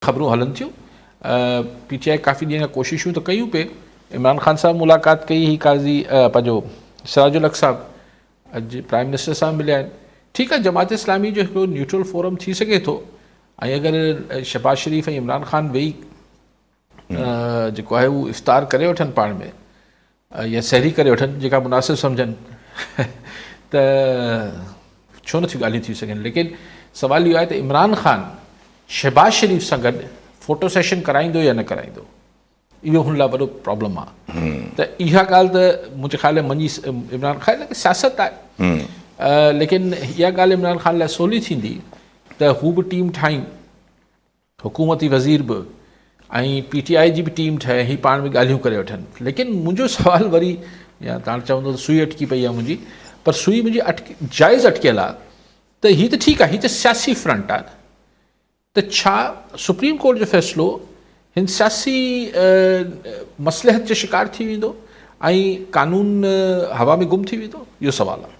ख़बरूं हलन थियूं। PTI काफ़ी ॾींहं खां कोशिशूं त कयूं पे, इमरान ख़ान साहब मुलाक़ात कई, ही काज़ी पंहिंजो सिराजुल हक़ साहब अॼु प्राइम मिनिस्टर सां मिलिया आहिनि। ठीकु आहे, जमात इस्लामी जो हिकिड़ो न्यूट्रल फोरम थी सघे थो, ऐं अगरि शहबाज शरीफ़ ऐं इमरान ख़ान वेही जेको आहे उहो इफ़्तार करे वठनि पाण में, या सहरी करे वठनि, जेका मुनासिब सम्झनि त छो नथियूं ॻाल्हियूं थी सघनि। लेकिन सवाल इहो आहे त इमरान ख़ान शहबाज शरीफ़ सां गॾु फोटो सेशन कराईंदो या न कराईंदो, इहो हुन लाइ वॾो प्रॉब्लम आहे। त इहा ॻाल्हि त मुंहिंजे ख़्याल में मञी इमरान ख़ान सियासत आहे, लेकिन इहा ॻाल्हि इमरान ख़ान लाइ सवली थींदी त हू बि टीम ठाहीनि, हुकूमती वज़ीर बि, ऐं PTI जी बि टीम ठहे, ही पाण में ॻाल्हियूं करे वठनि। लेकिन मुंहिंजो सुवालु वरी, या तव्हां चवंदो त सुई अटकी पई आहे मुंहिंजी, पर सुई मुंहिंजी जाइज़ अटकियल आहे त हीअ त ठीकु आहे, हीअ त सियासी फ्रंट आहे, त छा सुप्रीम कोर्ट जो फ़ैसिलो हिन सियासी मसलहत जो शिकार थी वेंदो ऐं कानून हवा में गुम थी वेंदो? इहो सवालु आहे।